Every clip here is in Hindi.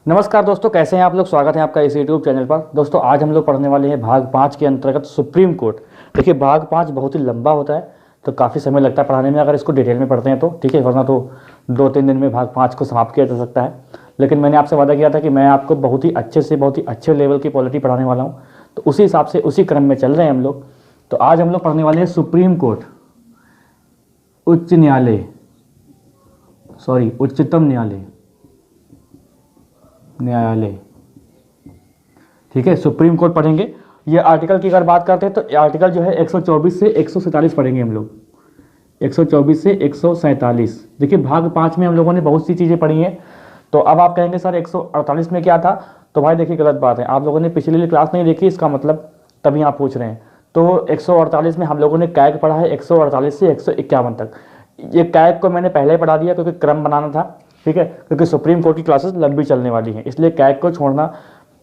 नमस्कार दोस्तों, कैसे हैं आप लोग। स्वागत है आपका इस यूट्यूब चैनल पर। दोस्तों आज हम लोग पढ़ने वाले हैं भाग 5 के अंतर्गत सुप्रीम कोर्ट। देखिए भाग 5 बहुत ही लंबा होता है तो काफ़ी समय लगता है पढ़ाने में अगर इसको डिटेल में पढ़ते हैं तो, ठीक है। वरना तो 2-3 दिन में भाग 5 को समाप्त किया जा सकता है। लेकिन मैंने आपसे वादा किया था कि मैं आपको बहुत ही अच्छे से बहुत ही अच्छे लेवल की पॉलिटी पढ़ाने वाला हूँ, तो उसी हिसाब से उसी क्रम में चल रहे हैं हम लोग। तो आज हम लोग पढ़ने वाले हैं सुप्रीम कोर्ट, उच्च न्यायालय, उच्चतम न्यायालय, ठीक है। सुप्रीम कोर्ट पढ़ेंगे। ये आर्टिकल की अगर बात करते हैं तो आर्टिकल जो है 124 से 147 पढ़ेंगे हम लोग, 124 से 147। देखिए भाग 5 में हम लोगों ने बहुत सी चीज़ें पढ़ी हैं। तो अब आप कहेंगे सर 148 में क्या था, तो भाई देखिए गलत बात है, आप लोगों ने पिछली क्लास नहीं देखी, इसका मतलब तभी आप पूछ रहे हैं। तो 148 में हम लोगों ने कैग पढ़ा है 148 से 151 तक। ये कैग को मैंने पहले पढ़ा दिया क्योंकि क्रम बनाना था, ठीक है, क्योंकि सुप्रीम कोर्ट की क्लासेस लंबी चलने वाली हैं, इसलिए कैग को छोड़ना,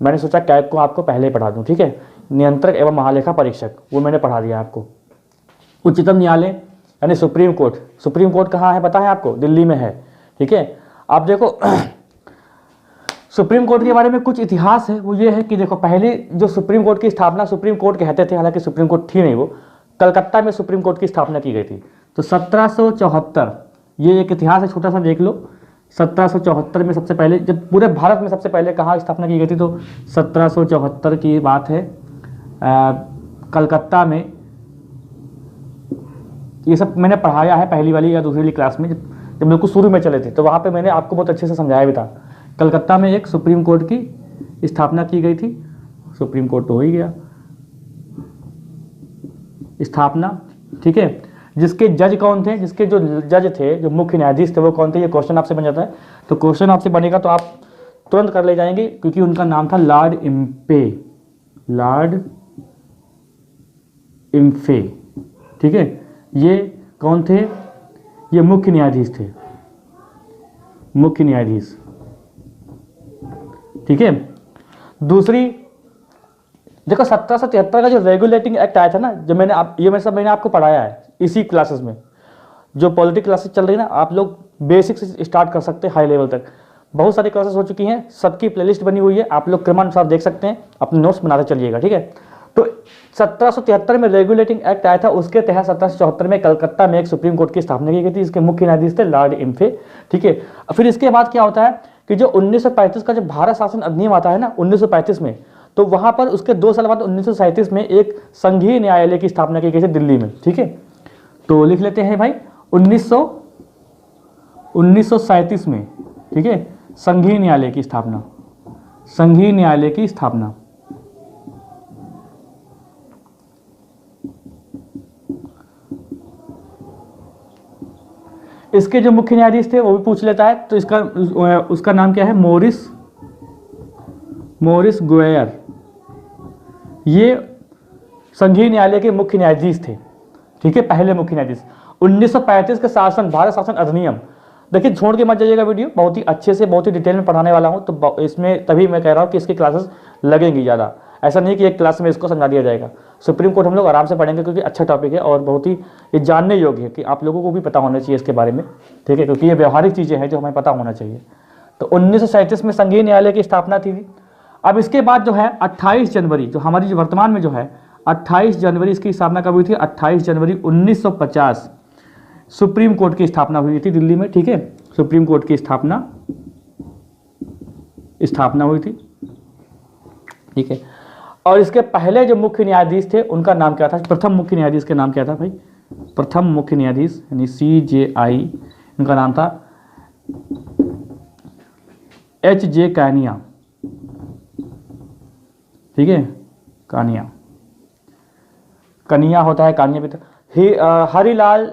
मैंने सोचा कैग को आपको पहले पढ़ा दूं, ठीक है। नियंत्रक एवं महालेखा परीक्षक वो मैंने पढ़ा दिया आपको। उच्चतम न्यायालय यानी सुप्रीम कोर्ट, सुप्रीम कोर्ट कहाँ है पता है आपको, दिल्ली में है, ठीक है। आप देखो सुप्रीम कोर्ट के बारे में कुछ इतिहास है, वो ये है कि देखो पहले जो सुप्रीम कोर्ट की स्थापना, सुप्रीम कोर्ट कहते थे, हालांकि सुप्रीम कोर्ट थी नहीं, वो कलकत्ता में सुप्रीम कोर्ट की स्थापना की गई थी। तो 1774, ये एक इतिहास है छोटा सा, देख लो। 1774 में सबसे पहले, जब पूरे भारत में सबसे पहले कहाँ स्थापना की गई थी, तो 1774 की बात है, कलकत्ता में। ये सब मैंने पढ़ाया है पहली वाली या दूसरी वाली क्लास में, जब बिल्कुल शुरू में चले थे, तो वहाँ पे मैंने आपको बहुत अच्छे से समझाया भी था। कलकत्ता में एक सुप्रीम कोर्ट की स्थापना की गई थी। सुप्रीम कोर्ट तो हो ही गया स्थापना, ठीक है। जिसके जज कौन थे, जिसके जो जज थे, जो मुख्य न्यायाधीश थे, वो कौन थे, ये क्वेश्चन आपसे बन जाता है। तो क्वेश्चन आपसे बनेगा तो आप तुरंत कर ले जाएंगे, क्योंकि उनका नाम था लॉर्ड इम्फे, ठीक है। ये कौन थे, ये मुख्य न्यायाधीश थे, मुख्य न्यायाधीश, ठीक है। दूसरी देखो 1773 का जो रेगुलेटिंग एक्ट आया था ना, जो मैंने आपको पढ़ाया है इसी क्लासेस में। जो पॉलिटिक्स क्लासेस चल रही है ना, आप लोग बेसिक से स्टार्ट कर सकते हैं हाई लेवल तक। बहुत सारी क्लासेस हो चुकी हैं, सबकी प्लेलिस्ट बनी हुई है, आप लोग क्रमानुसार देख सकते हैं, अपने नोट्स बनाते चलिएगा, ठीक है। तो 1773 में रेगुलेटिंग एक्ट आया था, उसके तहत 1774 में कलकत्ता में एक सुप्रीम कोर्ट की स्थापना की गई थी, इसके मुख्य न्यायाधीश थे लॉर्ड इम्फे, ठीक है। फिर इसके बाद क्या होता है कि जो 1935 का जो भारत शासन अधिनियम आता है ना 1935 में, तो वहां पर उसके 2 साल बाद 1937 में एक संघीय न्यायालय की स्थापना की गई थी दिल्ली में, ठीक है। तो लिख लेते हैं भाई 1937 में, ठीक है, संघीय न्यायालय की स्थापना, संघीय न्यायालय की स्थापना। इसके जो मुख्य न्यायाधीश थे वो भी पूछ लेता है, तो उसका नाम क्या है, मोरिस गोयर। ये संघीय न्यायालय के मुख्य न्यायाधीश थे, ठीक है, पहले मुख्य न्यायाधीश। 1935 के शासन, भारत शासन अधिनियम, देखिए छोड़ के मत जाइएगा वीडियो, बहुत ही अच्छे से बहुत ही डिटेल में पढ़ाने वाला हूं, तो इसमें तभी मैं कह रहा हूं कि इसकी क्लासेस लगेंगी ज़्यादा। ऐसा नहीं कि एक क्लास में इसको समझा दिया जाएगा। सुप्रीम कोर्ट हम लोग आराम से पढ़ेंगे क्योंकि अच्छा टॉपिक है और बहुत ही ये जानने योग्य है कि आप लोगों को भी पता होना चाहिए इसके बारे में, ठीक है, क्योंकि ये व्यवहारिक चीज़ें हैं जो हमें पता होना चाहिए। तो 1937 में संघीय न्यायालय की स्थापना थी। अब इसके बाद जो है 28 जनवरी, जो हमारी जो वर्तमान में जो है 28 जनवरी इसकी स्थापना कब हुई थी, 28 जनवरी 1950 सुप्रीम कोर्ट की स्थापना हुई थी दिल्ली में, ठीक है। सुप्रीम कोर्ट की स्थापना हुई थी, ठीक है। और इसके पहले जो मुख्य न्यायाधीश थे उनका नाम क्या था, प्रथम मुख्य न्यायाधीश का नाम क्या था भाई, प्रथम मुख्य न्यायाधीश यानी CJI, उनका नाम था HJ कानिया, ठीक है, कनिया होता है, कानिया भी था। हरिलाल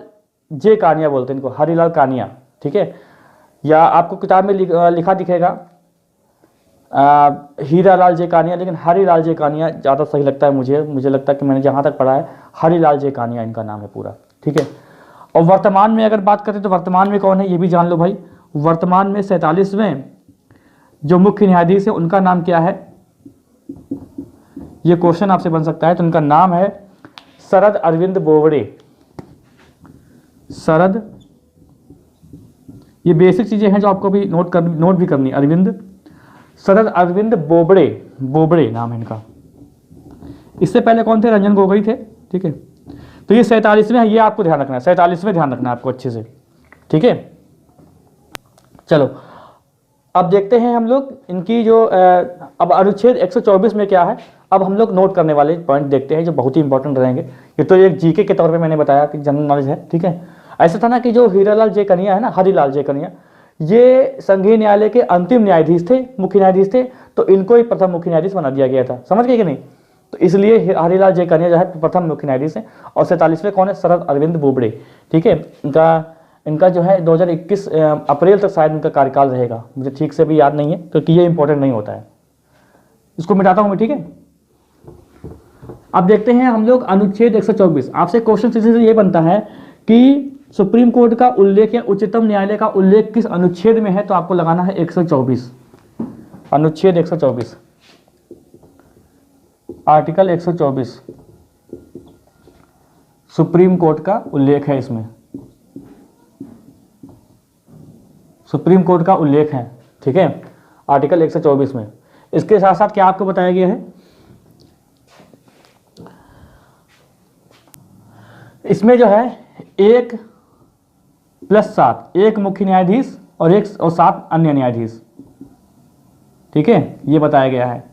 जे कानिया बोलते हैं इनको, हरिलाल कानिया, ठीक है। या आपको किताब में लिखा दिखेगा हीरालाल जे कानिया, लेकिन हरिलाल जे कानिया ज़्यादा सही लगता है मुझे लगता है कि मैंने जहाँ तक पढ़ा है हरिलाल जे कानिया इनका नाम है पूरा, ठीक है। और वर्तमान में अगर बात करें तो वर्तमान में कौन है ये भी जान लो भाई। वर्तमान में 47वें जो मुख्य न्यायाधीश है उनका नाम क्या है, ये क्वेश्चन आपसे बन सकता है। तो उनका नाम है शरद अरविंद बोबड़े, शरद, ये बेसिक चीज़ें हैं जो आपको भी नोट भी करनी। अरविंद शरद अरविंद बोबड़े, बोबड़े नाम है इनका। इससे पहले कौन थे? रंजन गोगोई थे। ठीक है, तो ये 47वें है, ये आपको ध्यान रखना है, 47वें ध्यान रखना है आपको अच्छे से। ठीक है, चलो अब देखते हैं हम लोग इनकी जो अब अनुच्छेद 124 में क्या है। अब हम लोग नोट करने वाले पॉइंट देखते हैं जो बहुत ही इंपॉर्टेंट रहेंगे। ये तो एक जीके के तौर पे मैंने बताया कि जनरल नॉलेज है। ठीक है, ऐसा था ना कि जो हीरालाल जे कन्या है ना, हरिलाल जे कन्या, ये संघीय न्यायालय के अंतिम न्यायाधीश थे, मुख्य न्यायाधीश थे, तो इनको ही प्रथम मुख्य न्यायाधीश बना दिया गया था। समझ गए कि नहीं? तो इसलिए हरिलाल जे कन्या जो है प्रथम मुख्य न्यायाधीश है। और 47वें कौन है? शरद अरविंद बोबड़े। ठीक है, इनका जो है 2021 अप्रैल तक शायद इनका कार्यकाल रहेगा, मुझे ठीक से भी याद नहीं है क्योंकि ये इंपॉर्टेंट नहीं होता है। इसको मिटाता हूं मैं। ठीक है, अब देखते हैं हम लोग अनुच्छेद 124। आपसे क्वेश्चन सीधे से ये बनता है कि सुप्रीम कोर्ट का उल्लेख या उच्चतम न्यायालय का उल्लेख किस अनुच्छेद में है, तो आपको लगाना है 124, अनुच्छेद 124, आर्टिकल 124 सुप्रीम कोर्ट का उल्लेख है, इसमें सुप्रीम कोर्ट का उल्लेख है। ठीक है, आर्टिकल 124 में। इसके साथ साथ क्या आपको बताया गया है, इसमें जो है 1+7, एक मुख्य न्यायाधीश और 7 अन्य न्यायाधीश। ठीक है, ये बताया गया है।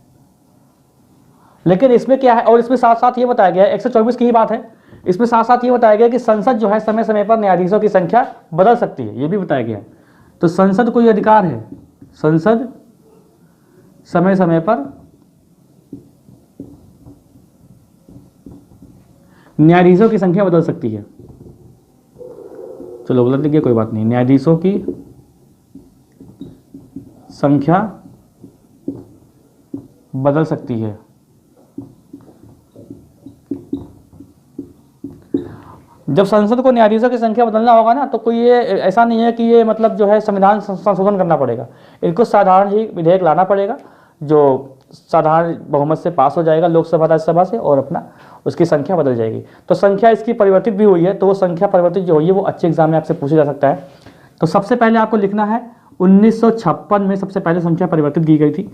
लेकिन इसमें क्या है, और इसमें साथ साथ ये बताया गया है, 124 की ही बात है, इसमें साथ साथ ये बताया गया कि संसद जो है समय समय पर न्यायाधीशों की संख्या बदल सकती है, ये भी बताया गया है। तो संसद को ये अधिकार है, संसद समय समय पर न्यायाधीशों की संख्या बदल सकती है। चलो गलत लिख गया, कोई बात नहीं, न्यायाधीशों की संख्या बदल सकती है। जब संसद को न्यायाधीशों की संख्या बदलना होगा ना, तो कोई ये ऐसा नहीं है कि ये मतलब जो है संविधान संशोधन करना पड़ेगा, इनको साधारण ही विधेयक लाना पड़ेगा जो साधारण बहुमत से पास हो जाएगा लोकसभा राज्यसभा से, और अपना उसकी संख्या बदल जाएगी। तो संख्या इसकी परिवर्तित भी हुई है, तो वो संख्या परिवर्तित जो हुई है वो अच्छे एग्जाम में आपसे पूछा जा सकता है। तो सबसे पहले आपको लिखना है 1956 में सबसे पहले संख्या परिवर्तित की गई थी।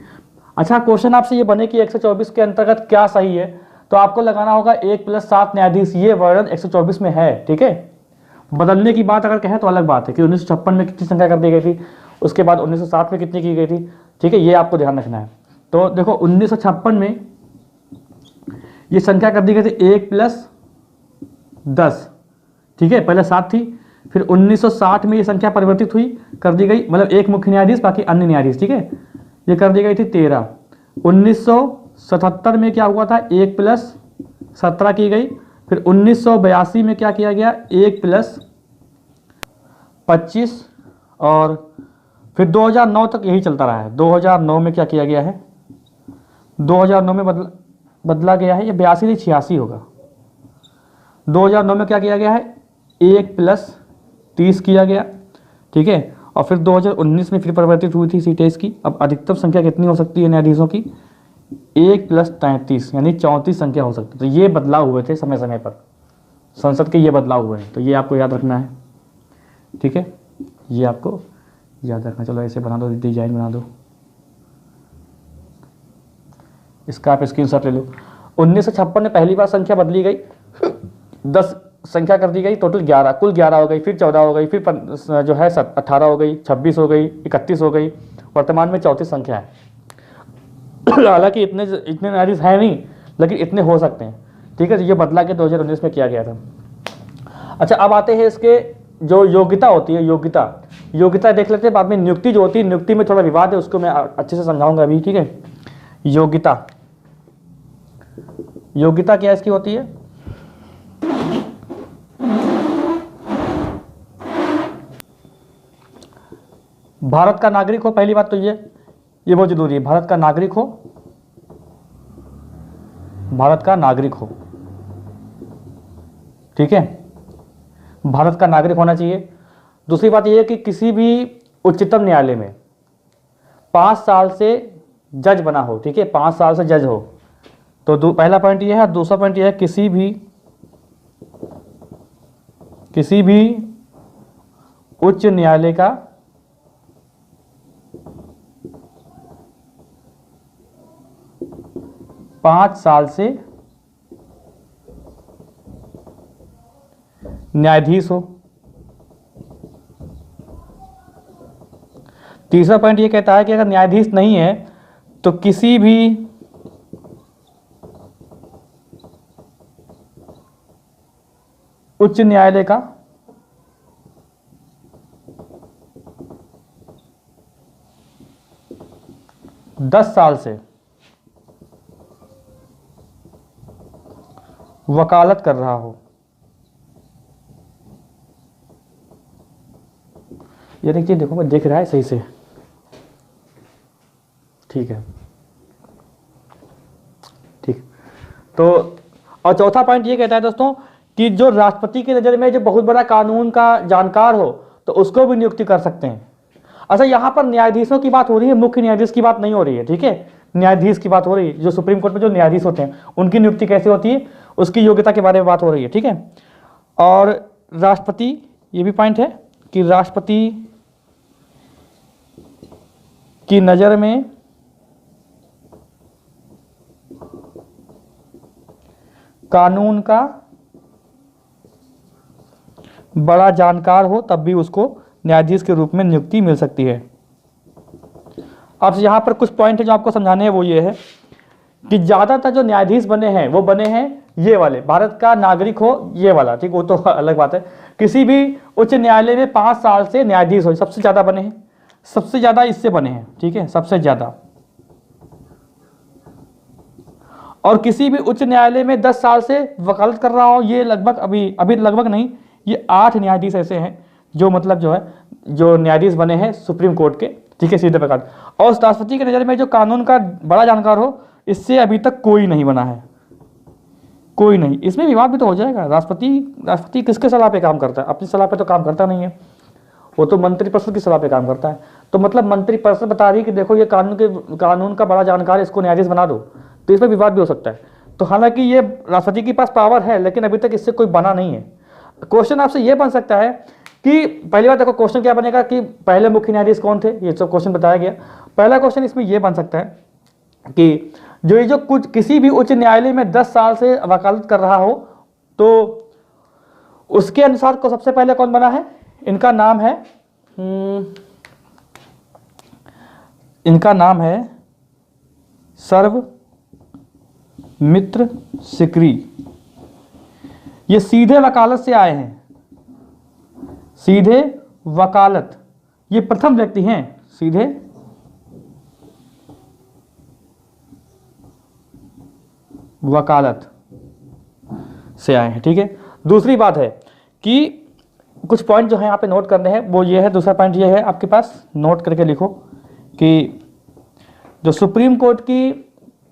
अच्छा, क्वेश्चन आपसे ये बने कि 124 के अंतर्गत क्या सही है, तो आपको लगाना होगा 1+7 न्यायाधीश, ये वर्णन 124 में है। ठीक है, बदलने की बात अगर कहें तो अलग बात है कि 1956 में कितनी संख्या कर दी गई थी, उसके बाद 1907 में कितनी की गई थी। ठीक है, ये आपको ध्यान रखना है। तो देखो 1956 में ये संख्या कर दी गई थी 1+10। ठीक है, पहले 7 थी, फिर 1960 में ये संख्या परिवर्तित हुई, कर दी गई, मतलब एक मुख्य न्यायाधीश बाकी अन्य न्यायाधीश। ठीक है, ये कर दी गई थी 13। 1977 में क्या हुआ था, 1+17 की गई। फिर 1982 में क्या किया गया, 1+25, और फिर 2009 तक यही चलता रहा है। 2009 में क्या किया गया है, 2009 में बदला गया है, ये 82 नहीं 86 होगा। 2009 में क्या किया गया है, 1+30 किया गया। ठीक है, और फिर 2019 में फिर परिवर्तित हुई थी सीटें इसकी। अब अधिकतम संख्या कितनी हो सकती है न्यायाधीशों की, 1+33, यानी 34 संख्या हो सकती है। तो ये बदलाव हुए थे समय समय पर, संसद के ये बदलाव हुए हैं, तो ये आपको याद रखना है। ठीक है, ये आपको याद रखना। चलो ऐसे बना दो, डिजाइन बना दो, इसका आप स्क्रीनशॉट ले लो। 1956 में पहली बार संख्या बदली गई, 10 संख्या कर दी गई, टोटल 11, कुल 11 हो गई, फिर 14 हो गई, फिर जो है 18 हो गई, 26 हो गई, 31 हो गई, वर्तमान में 34 संख्या है। हालांकि इतने न्यायाधीश है नहीं, लेकिन इतने हो सकते हैं। ठीक है, तो ये बदला के 2019 में किया गया था। अच्छा, अब आते हैं इसके जो योग्यता होती है, योग्यता देख लेते हैं, बाद में नियुक्ति जो होती है, नियुक्ति में थोड़ा विवाद है, उसको मैं अच्छे से समझाऊंगा अभी। ठीक है, योग्यता क्या इसकी होती है, भारत का नागरिक हो, पहली बात तो ये बहुत जरूरी है, भारत का नागरिक हो, भारत का नागरिक हो। ठीक है, भारत का नागरिक होना चाहिए। दूसरी बात यह है कि किसी भी उच्चतम न्यायालय में 5 साल से जज बना हो। ठीक है, 5 साल से जज हो। तो पहला पॉइंट ये है। दूसरा पॉइंट ये है किसी भी उच्च न्यायालय का 5 साल से न्यायाधीश हो। तीसरा पॉइंट ये कहता है कि अगर न्यायाधीश नहीं है तो किसी भी उच्च न्यायालय का दस साल से वकालत कर रहा हो। ये देखिए, देखो मैं देख रहा है सही से, ठीक है, ठीक। तो और चौथा पॉइंट ये कहता है दोस्तों कि जो राष्ट्रपति की नज़र में जो बहुत बड़ा कानून का जानकार हो तो उसको भी नियुक्ति कर सकते हैं। अच्छा, यहाँ पर न्यायाधीशों की बात हो रही है, मुख्य न्यायाधीश की बात नहीं हो रही है, ठीक है, न्यायाधीश की बात हो रही है। जो सुप्रीम कोर्ट में जो न्यायाधीश होते हैं उनकी नियुक्ति कैसे होती है, उसकी योग्यता के बारे में बात हो रही है, ठीक है। और राष्ट्रपति, ये भी पॉइंट है कि राष्ट्रपति की नज़र में कानून का बड़ा जानकार हो तब भी उसको न्यायाधीश के रूप में नियुक्ति मिल सकती है। अब यहाँ पर कुछ पॉइंट है जो आपको समझाने हैं, वो ये है कि ज़्यादातर जो न्यायाधीश बने हैं वो बने हैं ये वाले, भारत का नागरिक हो ये वाला, ठीक, वो तो अलग बात है। किसी भी उच्च न्यायालय में 5 साल से न्यायाधीश हो, सबसे ज़्यादा बने हैं, सबसे ज़्यादा इससे बने हैं, ठीक है, सबसे ज़्यादा। और किसी भी उच्च न्यायालय में 10 साल से वकालत कर रहा हो, ये लगभग अभी लगभग नहीं, ये 8 न्यायाधीश ऐसे हैं जो मतलब जो है जो न्यायाधीश बने हैं सुप्रीम कोर्ट के, ठीक है, सीधे प्रकार। और राष्ट्रपति की नज़र में जो कानून का बड़ा जानकार हो, इससे अभी तक कोई नहीं बना है, कोई नहीं। इसमें विवाद भी तो हो जाएगा। राष्ट्रपति किसके सलाह पे काम करता है? अपनी सलाह पे तो काम करता नहीं है, वो तो मंत्रिपरिषद की सलाह पे काम करता है। तो मतलब मंत्रिपरिषद बता रही है कि देखो ये कानून का बड़ा जानकार है, इसको न्यायाधीश बना दो, तो इसमें विवाद भी हो सकता है। तो हालांकि ये राष्ट्रपति के पास पावर है, लेकिन अभी तक इससे कोई बना नहीं है। क्वेश्चन आपसे ये बन सकता है कि पहली बात देखो, क्वेश्चन क्या बनेगा कि पहले मुख्य न्यायाधीश कौन थे, ये सब क्वेश्चन बताया गया। पहला क्वेश्चन इसमें यह बन सकता है कि जो कुछ किसी भी उच्च न्यायालय में 10 साल से वकालत कर रहा हो तो उसके अनुसार को सबसे पहले कौन बना है? इनका नाम है सर्वमित्र सिकरी। ये सीधे वकालत से आए हैं, सीधे वकालत, ये प्रथम व्यक्ति हैं, सीधे वकालत से आए हैं, ठीक है। दूसरी बात है कि कुछ पॉइंट जो है यहाँ पे नोट करने हैं, वो ये है, दूसरा पॉइंट ये है, आपके पास नोट करके लिखो कि जो सुप्रीम कोर्ट की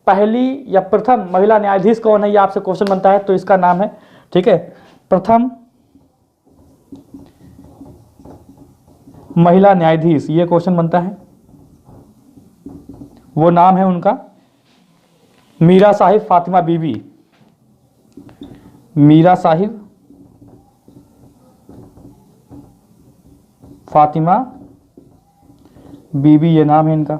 पहली या प्रथम महिला न्यायाधीश कौन है, ये आपसे क्वेश्चन बनता है, तो इसका नाम है, ठीक है, प्रथम महिला न्यायाधीश, ये क्वेश्चन बनता है। वो नाम है उनका मीरा साहिब फातिमा बीबी, मीरा साहिब फातिमा बीबी, ये नाम है इनका।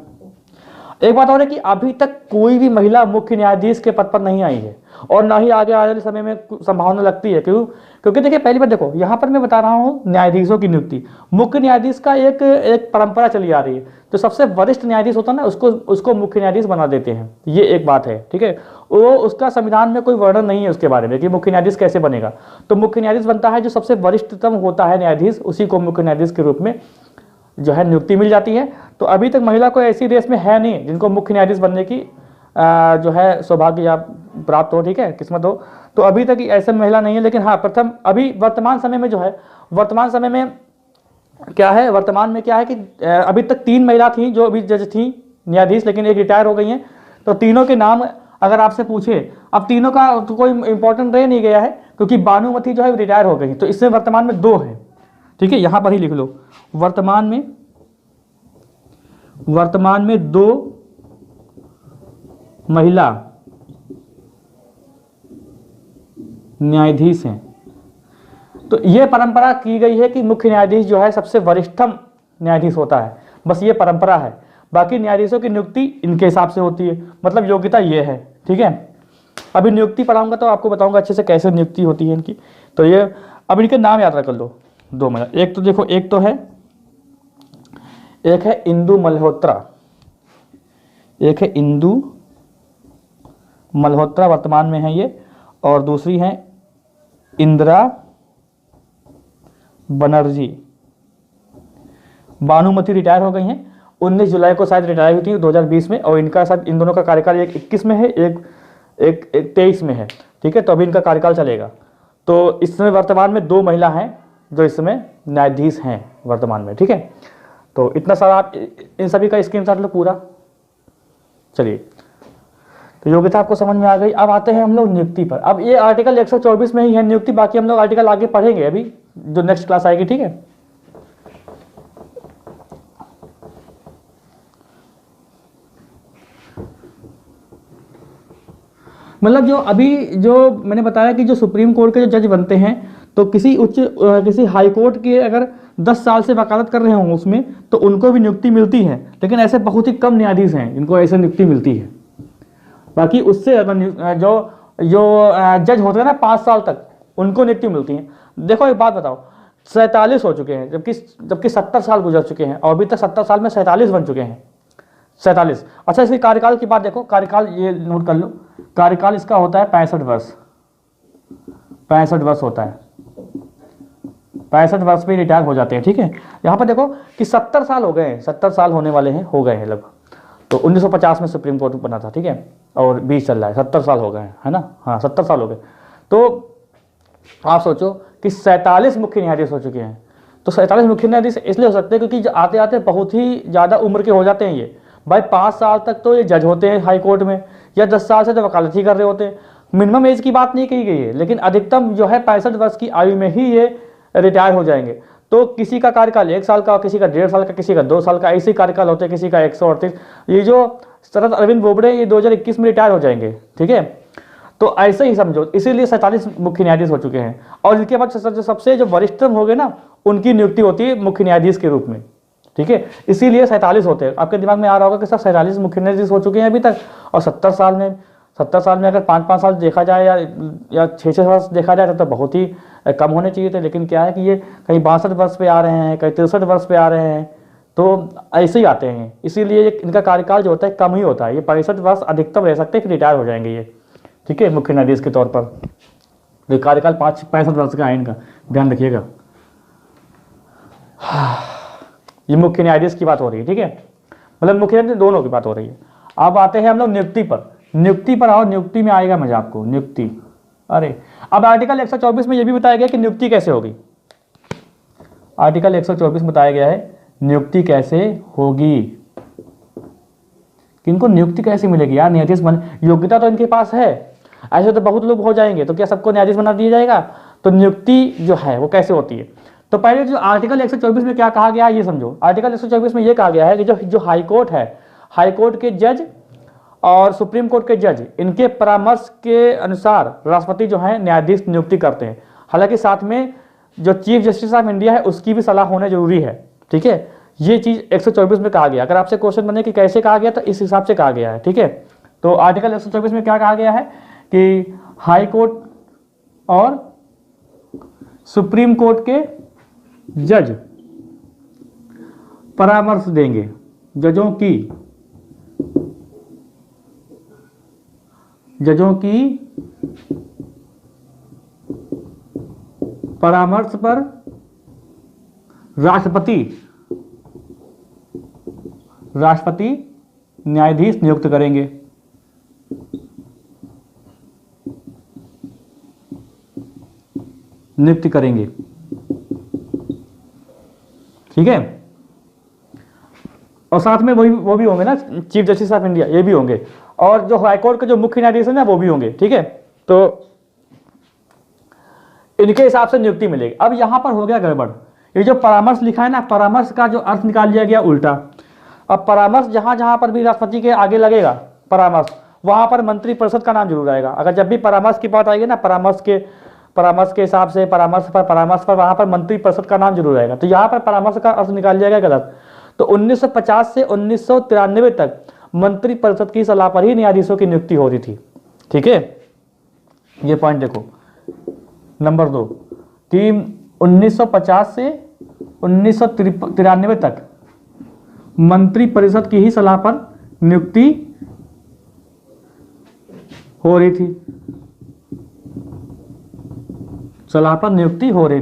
एक बात और है कि अभी तक कोई भी महिला मुख्य न्यायाधीश के पद पर नहीं आई है और ना ही आगे आने वाले समय में संभावना लगती है। क्योंकि देखिए, पहली बात देखो, यहाँ पर मैं बता रहा हूँ न्यायाधीशों की नियुक्ति, मुख्य न्यायाधीश का एक परंपरा चली आ रही है। तो सबसे वरिष्ठ न्यायाधीश होता है ना, उसको मुख्य न्यायाधीश बना देते हैं, ये एक बात है, ठीक है। वो उसका संविधान में कोई वर्णन नहीं है उसके बारे में कि मुख्य न्यायाधीश कैसे बनेगा। तो मुख्य न्यायाधीश बनता है जो सबसे वरिष्ठतम होता है न्यायाधीश, उसी को मुख्य न्यायाधीश के रूप में जो है नियुक्ति मिल जाती है। तो अभी तक महिला को ऐसी रेस में है नहीं जिनको मुख्य न्यायाधीश बनने की जो है सौभाग्य या प्राप्त हो, ठीक है, किस्मत हो। तो अभी तक ऐसे महिला नहीं है, लेकिन हाँ, प्रथम अभी वर्तमान समय में जो है, वर्तमान समय में क्या है, वर्तमान में क्या है कि अभी तक 3 महिला थी जो अभी जज थी न्यायाधीश, लेकिन एक रिटायर हो गई हैं। तो तीनों के नाम अगर आपसे पूछे, अब तीनों का तो कोई इंपॉर्टेंट रह नहीं गया है क्योंकि बानुमती जो है रिटायर हो गई, तो इसमें वर्तमान में 2 है, ठीक है, यहां पर ही लिख लो, वर्तमान में 2 महिला न्यायाधीश हैं। तो यह परंपरा की गई है कि मुख्य न्यायाधीश जो है सबसे वरिष्ठतम न्यायाधीश होता है, बस ये परंपरा है। बाकी न्यायाधीशों की नियुक्ति इनके हिसाब से होती है, मतलब योग्यता ये है, ठीक है। ठीक है। अभी नियुक्ति पढ़ाऊंगा तो आपको बताऊंगा अच्छे से कैसे नियुक्ति होती है इनकी। तो ये अब इनके नाम याद रख लो 2 महिला। एक तो देखो, एक है इंदु मल्होत्रा, एक है इंदु मल्होत्रा, वर्तमान में है ये, और दूसरी है इंदिरा बनर्जी। भानुमति रिटायर हो गई हैं, 19 जुलाई को शायद रिटायर हुई थी 2020 में, और इनका शायद इन दोनों का कार्यकाल एक 21 में है, एक 23 में है, ठीक है। तो अभी इनका कार्यकाल चलेगा। तो इस समय वर्तमान में 2 महिला हैं जो इस समय न्यायाधीश हैं वर्तमान में, ठीक है। तो इतना सारा आप इन सभी का स्क्रीनशॉट लो पूरा। चलिए, तो योग्यता आपको समझ में आ गई। अब आते हैं हम लोग नियुक्ति पर। अब ये आर्टिकल 124 में ही है नियुक्ति, बाकी हम लोग आर्टिकल आगे पढ़ेंगे अभी जो नेक्स्ट क्लास आएगी, ठीक है। मतलब जो अभी जो मैंने बताया कि जो सुप्रीम कोर्ट के जो जज बनते हैं, तो किसी हाई कोर्ट के अगर 10 साल से वकालत कर रहे हों उसमें, तो उनको भी नियुक्ति मिलती है, लेकिन ऐसे बहुत ही कम न्यायाधीश हैं जिनको ऐसे नियुक्ति मिलती है। बाकी उससे अगर जो जज होते हैं ना 5 साल तक, उनको नियुक्ति मिलती है। देखो एक बात बताओ, 47 हो चुके हैं, जबकि 70 साल गुजर चुके हैं, और अभी तक 70 साल में 47 बन चुके हैं, 47। अच्छा, इसके कार्यकाल की बात देखो, कार्यकाल ये नोट कर लो, कार्यकाल इसका होता है 65 वर्ष, 65 वर्ष होता है, 65 वर्ष पे रिटायर हो जाते हैं, ठीक है। यहाँ पर देखो कि 70 साल हो गए हैं, 70 साल होने वाले हैं, हो गए हैं लगभग। तो 1950 में सुप्रीम कोर्ट बना था, ठीक है, और 20 चल रहा है, 70 साल हो गए हैं, है ना। हाँ, 70 साल हो गए। तो आप सोचो कि 47 मुख्य न्यायाधीश हो चुके हैं। तो 47 मुख्य न्यायाधीश इसलिए हो सकते हैं क्योंकि आते आते बहुत ही ज़्यादा उम्र के हो जाते हैं ये। भाई 5 साल तक तो ये जज होते हैं हाई कोर्ट में, या 10 साल से तो वकालत ही कर रहे होते हैं। मिनिमम एज की बात नहीं कही गई है, लेकिन अधिकतम जो है 65 वर्ष की आयु में ही ये रिटायर हो जाएंगे। तो किसी का कार्यकाल 1 साल का, किसी का 1.5 साल का, किसी का 2 साल का, ऐसे कार्यकाल होते हैं, किसी का 138। ये जो शरद अरविंद बोबड़े ये 2021 में रिटायर हो जाएंगे, ठीक है। तो ऐसे ही समझो, इसीलिए 47 मुख्य न्यायाधीश हो चुके हैं। और इनके बाद सबसे जो वरिष्ठतम हो गए ना, उनकी नियुक्ति होती है मुख्य न्यायाधीश के रूप में, ठीक है। इसीलिए 47 होते हैं। आपके दिमाग में आ रहा होगा कि सर 47 मुख्य न्यायाधीश हो चुके हैं अभी तक, और 70 साल में अगर 5-5 साल देखा जाए या 6-6 वर्ष देखा जाए तो बहुत ही कम होने चाहिए थे। लेकिन क्या है कि ये कहीं 62 वर्ष पे आ रहे हैं, कहीं 63 वर्ष पे आ रहे हैं, तो ऐसे ही आते हैं। इसीलिए इनका कार्यकाल जो होता है कम ही होता है। ये 65 वर्ष अधिकतम रह सकते हैं, फिर रिटायर हो जाएंगे ये, ठीक है, मुख्य न्यायाधीश के तौर पर। तो कार्यकाल 65 वर्ष का है इनका, ध्यान रखिएगा। ये मुख्य न्यायाधीश की बात हो रही है, ठीक है, मतलब मुख्य न्यायाधीश दोनों की बात हो रही है। अब आते हैं हम लोग नियुक्ति पर। नियुक्ति पर आओ, नियुक्ति में आएगा मजा आपको। नियुक्ति, अरे अब आर्टिकल 124 में यह भी बताया गया कि नियुक्ति कैसे होगी। आर्टिकल 124 में बताया गया है नियुक्ति कैसे होगी, किनको नियुक्ति कैसे मिलेगी। यार न्यायाधीश बन, योग्यता तो इनके पास है, ऐसे तो बहुत लोग हो जाएंगे, तो क्या सबको न्यायाधीश बना दिया जाएगा। तो नियुक्ति जो है वो कैसे होती है। तो पहले जो आर्टिकल 124 में क्या कहा गया है ये समझो। आर्टिकल 124 में ये कहा गया है कि जो हाई कोर्ट है, हाई कोर्ट के जज और सुप्रीम कोर्ट के जज, इनके परामर्श के अनुसार राष्ट्रपति जो है न्यायाधीश नियुक्ति करते हैं। हालांकि साथ में जो चीफ जस्टिस ऑफ इंडिया है उसकी भी सलाह होना जरूरी है, ठीक है। ये चीज 124 में कहा गया। अगर आपसे क्वेश्चन बने कि कैसे कहा गया, तो इस हिसाब से कहा गया है, ठीक है। तो आर्टिकल 124 में क्या कहा गया है कि हाई कोर्ट और सुप्रीम कोर्ट के जज परामर्श देंगे जजों की परामर्श पर राष्ट्रपति न्यायाधीश नियुक्त करेंगे। ठीक है। और साथ में वो भी होंगे ना, चीफ जस्टिस ऑफ इंडिया, ये भी होंगे, और जो हाईकोर्ट के जो मुख्य न्यायाधीश है ना वो भी होंगे, ठीक है। तो इनके हिसाब से नियुक्ति मिलेगी। अब यहां पर हो गया गड़बड़, ये जो परामर्श लिखा है ना, परामर्श का जो अर्थ निकाल लिया गया उल्टा। अब परामर्श जहां जहां पर भी राष्ट्रपति के आगे लगेगा परामर्श, वहां पर मंत्रिपरिषद का नाम जरूर आएगा। अगर जब भी परामर्श की बात आएगी ना, परामर्श के हिसाब से परामर्श पर वहां पर मंत्रिपरिषद का नाम जरूर आएगा। तो यहाँ पर परामर्श का अर्थ निकाल लिया गया गलत। तो 1950 से 1993 तक मंत्रिपरिषद की सलाह पर ही न्यायाधीशों की नियुक्ति हो रही थी। ठीक है, ये पॉइंट देखो। नंबर 2 कि 1950 से 1993 तक मंत्रिपरिषद की ही सलाह पर नियुक्ति हो रही थी, सलाह पर नियुक्ति हो रही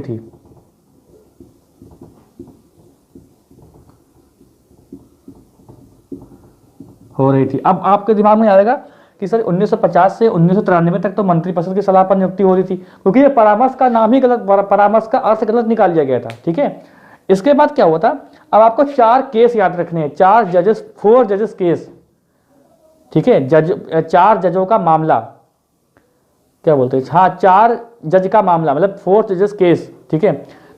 थी। अब आपके दिमाग में आएगा कि सर 1950 से 1993 तक तो मंत्रिपरिषद की सलाह पर नियुक्ति हो रही थी, क्योंकि ये परामर्श का नाम ही गलत, परामर्श का अर्थ गलत निकाल लिया गया था। ठीक है, इसके बाद क्या हुआ था, अब आपको 4 केस याद रखने हैं, 4 जजेस केस। ठीक है, 4 जजों का मामला, क्या बोलते हैं, हाँ 4 जज का मामला, मतलब 4 जजेस केस। ठीक है,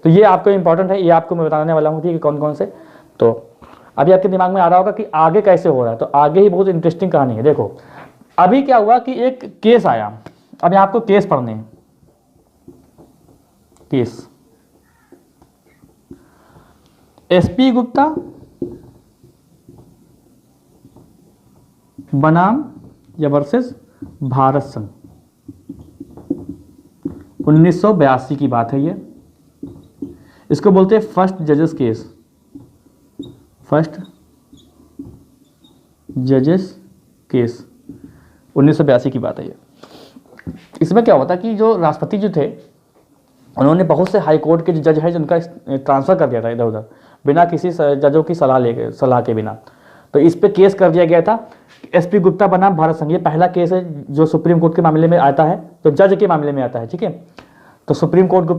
तो ये आपको इंपॉर्टेंट है, ये आपको मैं बताने वाला हूँ कि कौन कौन से। तो अभी आपके दिमाग में आ रहा होगा कि आगे कैसे हो रहा है, तो आगे ही बहुत इंटरेस्टिंग कहानी है। देखो अभी क्या हुआ कि एक केस आया, अभी आपको केस पढ़ने हैं। केस एसपी गुप्ता बनाम या वर्सेस भारत संघ, 1982 की बात है ये। इसको बोलते हैं फर्स्ट जजेस केस, फर्स्ट जजेस केस, 1982 की बात है ये। इसमें क्या होता कि जो राष्ट्रपति जो थे उन्होंने बहुत से हाई कोर्ट के जो जज है जिनका ट्रांसफ़र कर दिया था इधर उधर, बिना किसी जजों की सलाह के बिना। तो इस पे केस कर दिया गया था, एसपी गुप्ता बनाम भारत संघ। ये पहला केस है जो सुप्रीम कोर्ट के मामले में आता है, तो जज के मामले में आता है। ठीक है, तो सुप्रीम कोर्ट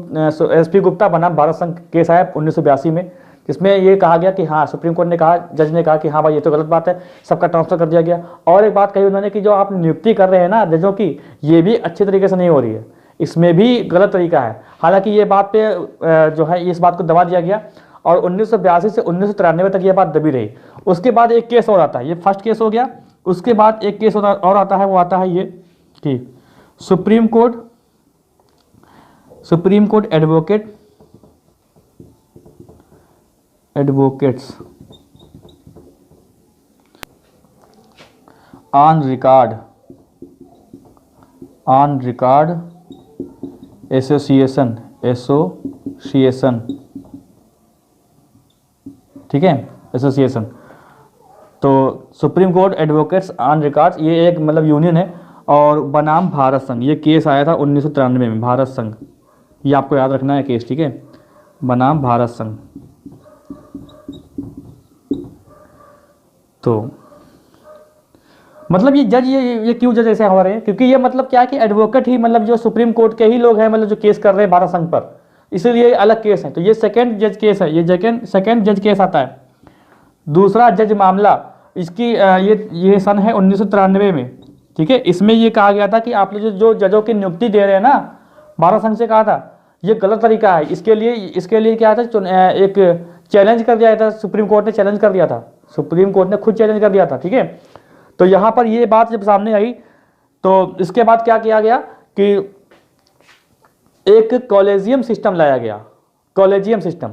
एसपी गुप्ता बनाम भारत संघ केस आया 1982 में, जिसमें ये कहा गया कि हाँ, सुप्रीम कोर्ट ने कहा, जज ने कहा कि हाँ भाई ये तो गलत बात है, सबका ट्रांसफर कर दिया गया। और एक बात कही उन्होंने कि जो आप नियुक्ति कर रहे हैं ना जजों की, ये भी अच्छे तरीके से नहीं हो रही है, इसमें भी गलत तरीका है। हालांकि ये बात पे जो है इस बात को दबा दिया गया, और 1982 से 1993 तक ये बात दबी रही। उसके बाद एक केस और आता है, ये फर्स्ट केस हो गया। उसके बाद एक केस और आता है, वो आता है ये कि supreme court advocates on record association, ठीक है, एसोसिएशन। तो supreme court advocates on records, ये एक मतलब यूनियन है, और बनाम भारत संघ, ये केस आया था 1993 में, भारत संघ, ये आपको याद रखना है केस। ठीक है, बनाम भारत संघ। तो मतलब ये जज ये क्यों जज ऐसे हो रहे हैं, क्योंकि ये मतलब क्या है कि एडवोकेट ही मतलब जो सुप्रीम कोर्ट के ही लोग हैं, मतलब जो केस कर रहे हैं भारत संघ पर, इसलिए अलग केस है। तो ये सेकंड जज केस है, ये सेकंड जज केस आता है। दूसरा जज मामला, इसकी ये सन है 1993 में। ठीक है, इसमें ये कहा गया था कि आप लोग जो जजों की नियुक्ति दे रहे हैं ना, भारत संघ से कहा था ये गलत तरीका है। इसके लिए क्या था, एक चैलेंज कर दिया था, सुप्रीम कोर्ट ने चैलेंज कर दिया था, सुप्रीम कोर्ट ने खुद चैलेंज कर दिया था। ठीक है, तो यहाँ पर ये बात जब सामने आई, तो इसके बाद क्या किया गया कि एक कॉलेजियम सिस्टम लाया गया, कॉलेजियम सिस्टम।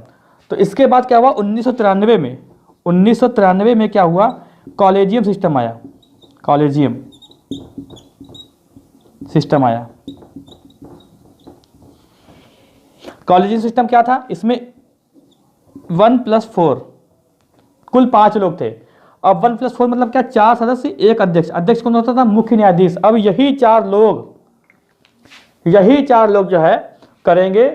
तो इसके बाद क्या हुआ, 1993 में क्या हुआ, कॉलेजियम सिस्टम आया, कॉलेजियम सिस्टम आया। कॉलेजियम सिस्टम क्या था, इसमें 1+4, कुल 5 लोग थे। अब 1+4 मतलब क्या, 4 सदस्य, 1 अध्यक्ष। अध्यक्ष कौन होता था, मुख्य न्यायाधीश। अब यही चार लोग जो है करेंगे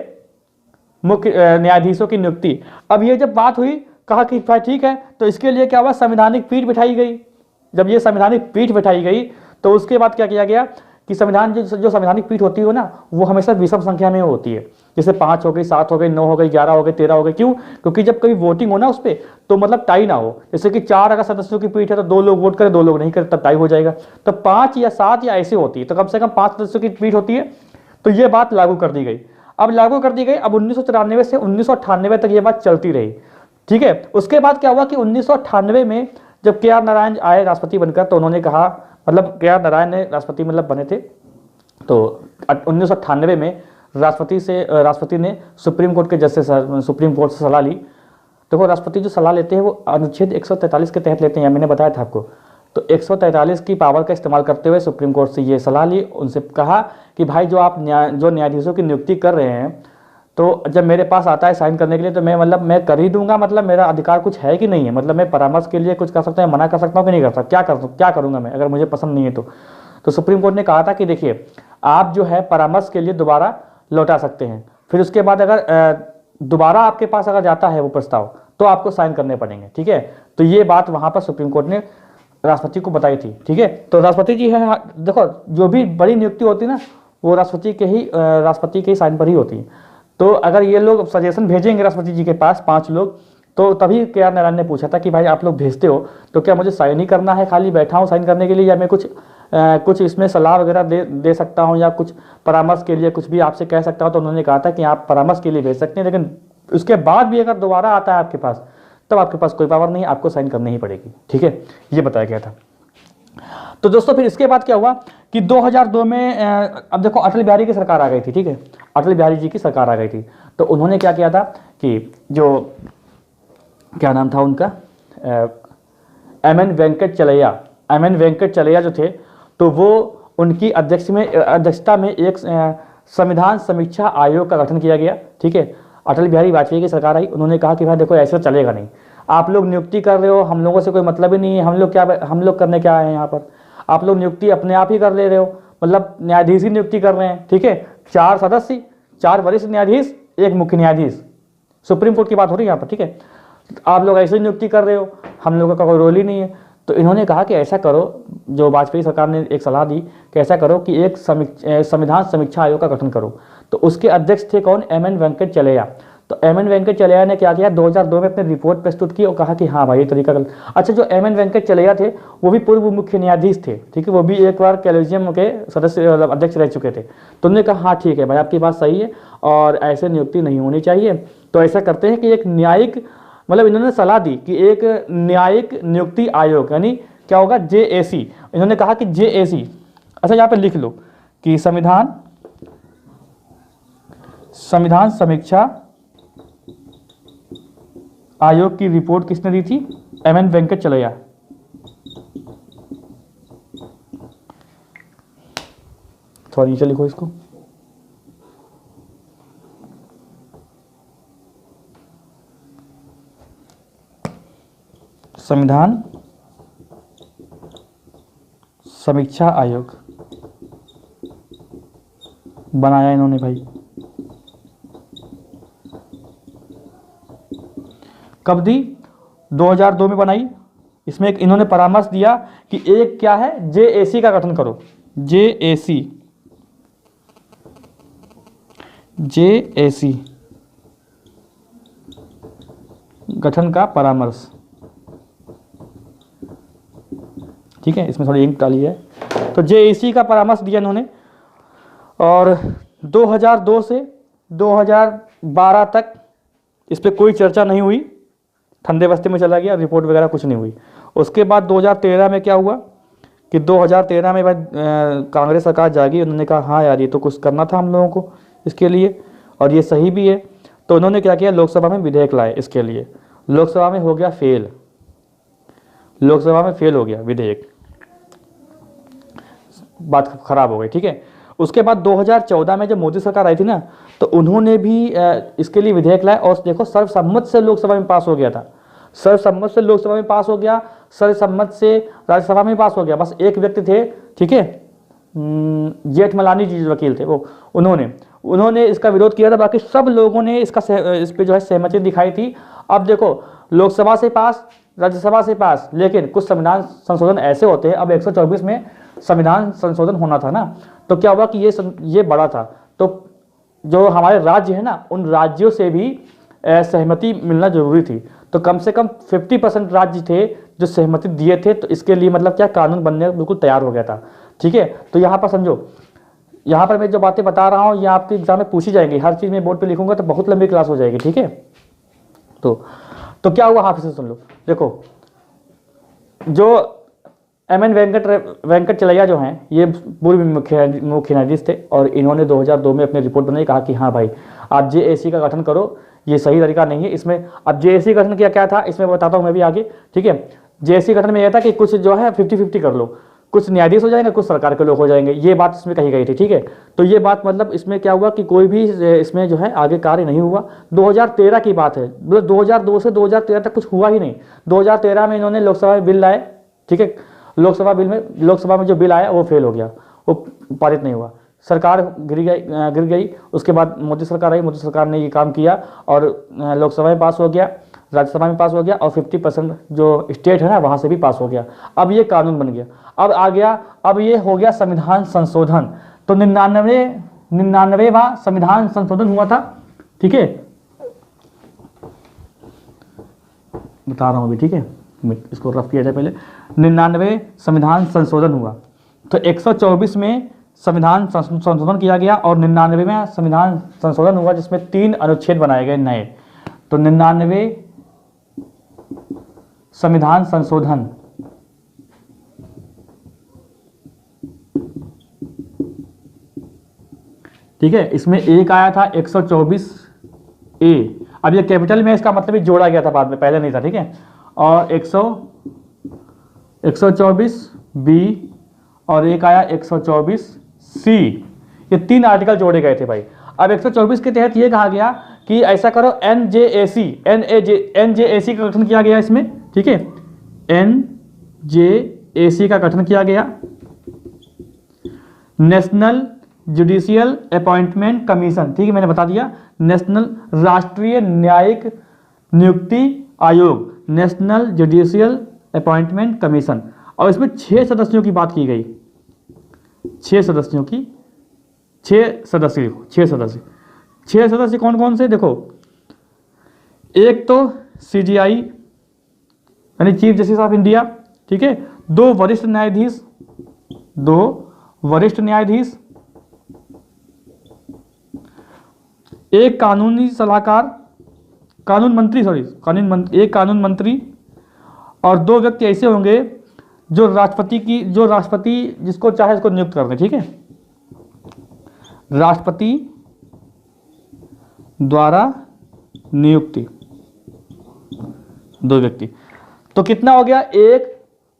मुख्य न्यायाधीशों की नियुक्ति। अब ये जब बात हुई, कहा कि भाई ठीक है, तो इसके लिए क्या हुआ, संवैधानिक पीठ बिठाई गई। जब ये संवैधानिक पीठ बिठाई गई, तो उसके बाद क्या किया गया कि संविधान जो संवैधानिक पीठ होती है ना, वो हमेशा विषम संख्या में होती है। जैसे 5 हो गई, 7 हो गई, 9 हो गई, 11 हो गई, 13 हो गई। क्यों? क्योंकि जब कभी वोटिंग हो ना उस पर, तो मतलब टाई ना हो। जैसे कि 4 अगर सदस्यों की पीठ है तो 2 लोग वोट करें, 2 लोग नहीं करें, तब टाई हो जाएगा। तो 5 या 7 या ऐसे होती है, तो कम से कम 5 सदस्यों की पीठ होती है। तो ये बात लागू कर दी गई। अब 1993 से 1998 तक ये बात चलती रही। ठीक है, उसके बाद क्या हुआ कि 1998 में जब के आर नारायण आए राष्ट्रपति बनकर, तो उन्होंने कहा, मतलब के आर नारायण ने राष्ट्रपति मतलब बने थे, तो 1998 में राष्ट्रपति ने सुप्रीम कोर्ट के जज से सुप्रीम कोर्ट से सलाह ली। देखो, राष्ट्रपति जो सलाह लेते हैं वो अनुच्छेद 143 के तहत लेते हैं, मैंने बताया था आपको। तो 143 की पावर का इस्तेमाल करते हुए सुप्रीम कोर्ट से ये सलाह ली, उनसे कहा कि भाई जो आप जो न्यायाधीशों की नियुक्ति कर रहे हैं, तो जब मेरे पास आता है साइन करने के लिए तो मैं कर ही दूंगा, मतलब मेरा अधिकार कुछ है कि नहीं है, मतलब मैं परामर्श के लिए कुछ कर सकता हूँ, मना कर सकता हूँ कि नहीं कर सकता, क्या करूँगा मैं अगर मुझे पसंद नहीं है तो सुप्रीम कोर्ट ने कहा था कि देखिए आप जो है परामर्श के लिए दोबारा लौटा सकते हैं, फिर उसके बाद अगर दोबारा आपके पास अगर जाता है वो प्रस्ताव तो आपको साइन करने पड़ेंगे। ठीक है, तो ये बात वहाँ पर सुप्रीम कोर्ट ने राष्ट्रपति को बताई थी। ठीक है, तो राष्ट्रपति जी है, देखो जो भी बड़ी नियुक्ति होती है ना वो राष्ट्रपति के ही साइन पर ही होती है। तो अगर ये लोग सजेशन भेजेंगे राष्ट्रपति जी के पास 5 लोग, तो तभी के आर नारायण ने पूछा था कि भाई आप लोग भेजते हो तो क्या मुझे साइन ही करना है, खाली बैठा हूँ साइन करने के लिए, या मैं कुछ इसमें सलाह वगैरह दे सकता हूँ या कुछ परामर्श के लिए कुछ भी आपसे कह सकता हूँ। तो उन्होंने कहा था कि आप परामर्श के लिए भेज सकते हैं, लेकिन उसके बाद भी अगर दोबारा आता है आपके पास तब आपके पास कोई पावर नहीं, आपको साइन करनी ही पड़ेगी। ठीक है, ये बताया गया था। तो दोस्तों फिर इसके बाद क्या हुआ कि 2002 में अब देखो अटल बिहारी की सरकार आ गई थी। ठीक है, अटल बिहारी जी की सरकार आ गई थी, तो उन्होंने क्या किया था कि जो क्या नाम था उनका, एम एन वेंकट चलैया जो थे, तो वो उनकी अध्यक्षता में एक संविधान समीक्षा आयोग का गठन किया गया। ठीक है, अटल बिहारी वाजपेयी की सरकार आई, उन्होंने कहा कि भाई देखो ऐसे चलेगा नहीं, आप लोग नियुक्ति कर रहे हो, हम लोगों से कोई मतलब ही नहीं है, हम लोग करने क्या आए हैं यहाँ पर, आप लोग नियुक्ति अपने आप ही कर ले रहे हो, मतलब न्यायाधीश ही नियुक्ति कर रहे हैं। ठीक है, 4 सदस्य, 4 वरिष्ठ न्यायाधीश, 1 मुख्य न्यायाधीश, सुप्रीम कोर्ट की बात हो रही है यहाँ पर। ठीक है, आप लोग ऐसे ही नियुक्ति कर रहे हो, हम लोगों का कोई रोल ही नहीं है। तो इन्होंने कहा कि ऐसा करो, जो वाजपेयी सरकार ने एक सलाह दी कि ऐसा करो कि एक संविधान समीक्षा आयोग का गठन करो। तो उसके अध्यक्ष थे कौन, एम एन वेंकट चलैया। तो एम एन वेंकट चलैया ने क्या किया, 2002 में अपनी रिपोर्ट प्रस्तुत की और कहा कि हाँ भाई ये तरीका गलत। अच्छा, जो एम एन वेंकट चलैया थे वो भी पूर्व मुख्य न्यायाधीश थे। ठीक है, वो भी एक बार कॉलेजियम के सदस्य अध्यक्ष रह चुके थे। तो उन्होंने कहा हाँ ठीक है भाई आपकी बात सही है और ऐसे नियुक्ति नहीं होनी चाहिए, तो ऐसा करते हैं कि एक न्यायिक, मतलब इन्होंने सलाह दी कि एक न्यायिक नियुक्ति आयोग, यानी क्या होगा, JAC। इन्होंने कहा कि JAC, अच्छा यहाँ पे लिख लो कि संविधान समीक्षा आयोग की रिपोर्ट किसने दी थी, एम एन वेंकट चलैया। थोड़ा नीचे लिखो इसको, संविधान समीक्षा आयोग बनाया इन्होंने भाई। कब दी, 2002 में बनाई। इसमें एक इन्होंने परामर्श दिया कि एक क्या है, JAC का गठन करो, JAC गठन का परामर्श। ठीक है, इसमें थोड़ी इंक डाली है। तो JAC का परामर्श दिया इन्होंने, और 2002 से 2012 तक इस पर कोई चर्चा नहीं हुई, ठंडे बस्ते में चला गया, रिपोर्ट वगैरह कुछ नहीं हुई। उसके बाद 2013 में क्या हुआ कि 2013 में भाई कांग्रेस सरकार जागी, उन्होंने कहा हाँ यार ये तो कुछ करना था हम लोगों को इसके लिए, और ये सही भी है। तो उन्होंने क्या किया, लोकसभा में विधेयक लाए इसके लिए, लोकसभा में हो गया फेल, लोकसभा में फेल हो गया विधेयक, बात खराब हो गई। ठीक है, उसके बाद 2014 में जब मोदी सरकार आई थी ना, तो उन्होंने भी इसके लिए विधेयक लाया, और देखो सर्वसम्मत से लोकसभा में पास हो गया था, सर्वसम्मत से लोकसभा में पास हो गया, सर्वसम्मत से राज्यसभा में पास हो गया। बस एक व्यक्ति थे, ठीक है, जेठमलानी जी वकील थे, वो उन्होंने इसका विरोध किया था, बाकी सब लोगों ने इस पे जो है सहमति दिखाई थी। अब देखो लोकसभा से पास, राज्यसभा से पास, लेकिन कुछ संविधान संशोधन ऐसे होते हैं, अब 124 में संविधान संशोधन होना था ना, तो क्या हुआ कि ये बड़ा था, तो जो हमारे राज्य है ना, उन राज्यों से भी सहमति मिलना जरूरी थी। तो कम से कम 50% राज्य थे जो सहमति दिए थे, तो इसके लिए मतलब क्या कानून बनने बिल्कुल तैयार हो गया था। ठीक है, तो यहाँ पर समझो, यहाँ पर मैं जो बातें बता रहा हूँ ये आपके एग्जाम में पूछी जाएंगी, हर चीज़ में बोर्ड पे लिखूंगा तो बहुत लंबी क्लास हो जाएगी। ठीक है, तो क्या हुआ, हाथ से सुन लो। देखो जो एम एन वेंकट चलैया जो हैं, ये पूर्व मुख्य न्यायाधीश थे, और इन्होंने 2002 में अपनी रिपोर्ट बनाई, कहा कि हाँ भाई आप JAC का गठन करो, ये सही तरीका नहीं है। इसमें अब JAC का गठन किया क्या था, इसमें बताता हूँ मैं भी आगे। ठीक है, जेएसी गठन में यह था कि कुछ जो है 50-50 कर लो, कुछ न्यायाधीश हो जाएंगे, कुछ सरकार के लोग हो जाएंगे, ये बात इसमें कही गई थी। ठीक है, तो ये बात मतलब इसमें क्या हुआ कि कोई भी इसमें जो है आगे कार्य नहीं हुआ। 2013 की बात है, मतलब 2002 से 2013 तक कुछ हुआ ही नहीं। 2013 में इन्होंने लोकसभा में बिल लाए, ठीक है, लोकसभा में जो बिल आया वो फेल हो गया, वो पारित नहीं हुआ, सरकार गिर गई। उसके बाद मोदी सरकार आई, मोदी सरकार ने ये काम किया और लोकसभा में पास हो गया, राज्यसभा में पास हो गया और 50% जो स्टेट है ना वहाँ से भी पास हो गया। अब ये कानून बन गया, अब ये हो गया संविधान संशोधन। तो 99वां संविधान संशोधन हुआ था। ठीक है, बता रहा हूँ अभी, ठीक है, इसको रफ किया जाए पहले। 99 संविधान संशोधन हुआ, तो 124 में संविधान संशोधन किया गया और 99वें संविधान संशोधन हुआ जिसमें 3 अनुच्छेद बनाए गए नए। तो 99 संविधान संशोधन, ठीक है, इसमें एक आया था 124A। अब ये कैपिटल में इसका मतलब ही जोड़ा गया था बाद में, पहले नहीं था। ठीक है, और 124B और एक आया 124C, ये 3 आर्टिकल जोड़े गए थे भाई। अब 124 के तहत ये कहा गया कि ऐसा करो, NJAC का गठन किया गया इसमें। ठीक है, NJAC का गठन किया गया, नेशनल जुडिशियल अपॉइंटमेंट कमीशन। ठीक है, मैंने बता दिया, नेशनल राष्ट्रीय न्यायिक नियुक्ति आयोग, नेशनल जुडिशियल अपॉइंटमेंट कमीशन। और इसमें 6 सदस्यों की बात की गई, 6 सदस्य कौन कौन से, देखो, एक तो CJI यानी चीफ जस्टिस ऑफ इंडिया। ठीक है, 2 वरिष्ठ न्यायाधीश, एक कानूनी सलाहकार, एक कानून मंत्री और 2 व्यक्ति ऐसे होंगे जो राष्ट्रपति जिसको चाहे उसको नियुक्त कर दे। ठीक है, राष्ट्रपति द्वारा नियुक्ति, 2 व्यक्ति। तो कितना हो गया, 1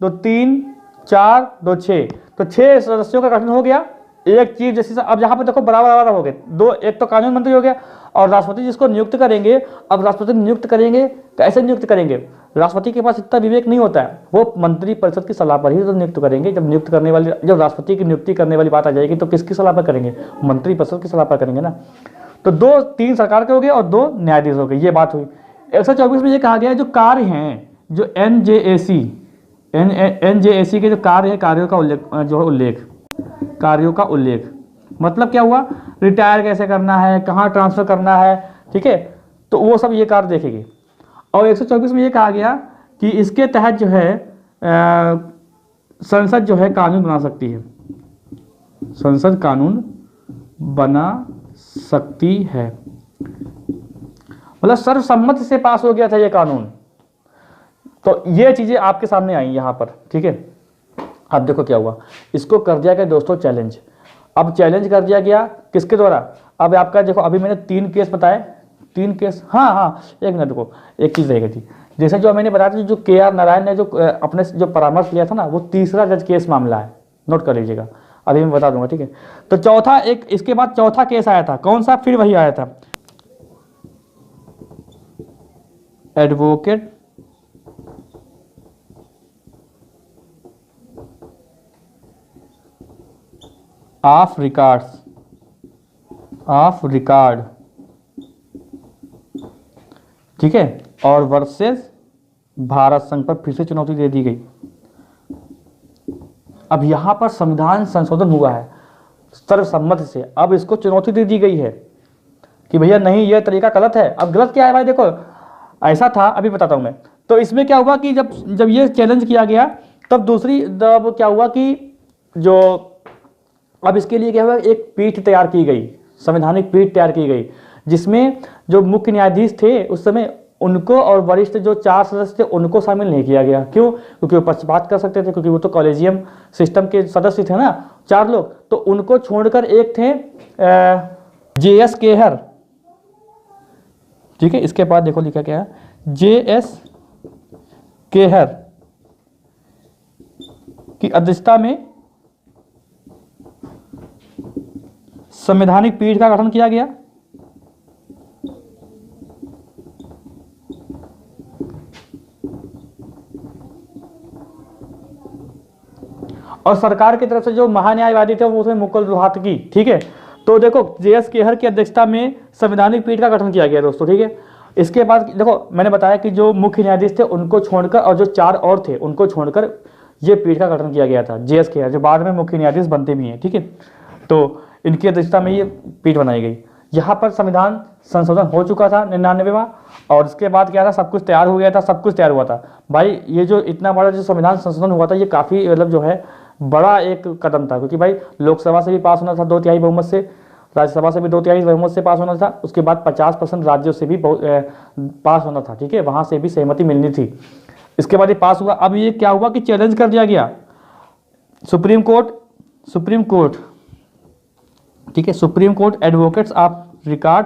2 3 4 2 6, तो 6 सदस्यों का गठन हो गया। एक चीफ जस्टिस, अब यहाँ पे देखो बराबर हो गए, 2, एक तो कानून मंत्री हो गया और राष्ट्रपति जिसको नियुक्त करेंगे। अब राष्ट्रपति नियुक्त करेंगे, कैसे नियुक्त करेंगे, राष्ट्रपति के पास इतना विवेक नहीं होता है, वो मंत्री परिषद की सलाह पर ही तो नियुक्त करेंगे। जब राष्ट्रपति की नियुक्ति करने वाली बात आ जाएगी तो किसकी सलाह पर करेंगे, मंत्री परिषद की सलाह पर करेंगे ना। तो 3 सरकार के हो गए और 2 न्यायाधीश हो गए, ये बात हुई। 124 में ये कहा गया है जो कार्य हैं, जो NJAC के जो कार्य है, कार्यों का उल्लेख, मतलब क्या हुआ, रिटायर कैसे करना है, कहाँ ट्रांसफर करना है। ठीक है, तो वो सब ये कार्य देखेंगे। और 124 में ये कहा गया कि इसके तहत जो है संसद जो है कानून बना सकती है, संसद कानून बना सकती है, मतलब सर्वसम्मति से पास हो गया था ये कानून। तो ये चीजें आपके सामने आई यहाँ पर। ठीक है, अब देखो क्या हुआ, इसको कर दिया गया दोस्तों चैलेंज। अब चैलेंज कर दिया गया किसके द्वारा, अब आपका देखो, अभी मैंने 3 केस बताए, 3 केस, हाँ, एक मिनट देखो, एक चीज़ रहेगी थी, जैसे जो मैंने बताया था, जो KR नारायण ने जो अपने जो परामर्श लिया था ना, वो 3रा जज केस मामला है, नोट कर लीजिएगा, अभी मैं बता दूंगा। ठीक है, तो चौथा, एक इसके बाद चौथा केस आया था, कौन सा, फिर वही आया था, एडवोकेट ऑफ रिकॉर्ड, ठीक है, और वर्सेस भारत संघ पर फिर से चुनौती दे दी गई। अब यहां पर संविधान संशोधन हुआ है सर्वसम्मति से, अब इसको चुनौती दे दी गई है कि भैया नहीं, यह तरीका गलत है। अब गलत क्या है भाई, देखो ऐसा था, अभी बताता हूं मैं। तो इसमें क्या हुआ कि जब ये चैलेंज किया गया, तब क्या हुआ कि जो अब इसके लिए क्या हुआ, एक पीठ तैयार की गई, संवैधानिक पीठ तैयार की गई, जिसमें जो मुख्य न्यायाधीश थे उस समय, उनको और वरिष्ठ जो 4 सदस्य थे उनको शामिल नहीं किया गया। क्यों, क्योंकि वो पक्षपात कर सकते थे, क्योंकि वो तो कॉलेजियम सिस्टम के सदस्य थे ना 4 लोग। तो उनको छोड़कर एक थे JS केहर। ठीक है, इसके बाद देखो लिखा क्या है, JS केहर, की अध्यक्षता में संवैधानिक पीठ का गठन किया गया। और सरकार की तरफ से जो महान्यायवादी थे वो उसमें मुकुल रोहतगी, ठीक है। तो देखो JS खेहर की अध्यक्षता में संवैधानिक पीठ का गठन किया गया दोस्तों, ठीक है। इसके बाद देखो मैंने बताया कि जो मुख्य न्यायाधीश थे उनको छोड़कर और जो 4 और थे उनको छोड़कर ये पीठ का गठन किया गया था, JS खेहर जो बाद में मुख्य न्यायाधीश बनते भी हैं, ठीक है। तो इनकी अध्यक्षता में ये पीठ बनाई गई। यहाँ पर संविधान संशोधन हो चुका था 99वां, और इसके बाद क्या था, सब कुछ तैयार हो गया था, सब कुछ तैयार हुआ था भाई। ये जो इतना बड़ा जो संविधान संशोधन हुआ था ये काफ़ी मतलब जो है बड़ा एक कदम था, क्योंकि भाई लोकसभा से भी पास होना था 2/3 बहुमत से, राज्यसभा से भी 2/3 बहुमत से पास होना था, उसके बाद 50% राज्यों से भी पास होना था, ठीक है, वहाँ से भी सहमति मिलनी थी। इसके बाद ये पास हुआ। अब ये क्या हुआ कि चैलेंज कर दिया गया सुप्रीम कोर्ट, ठीक है, supreme court advocates of record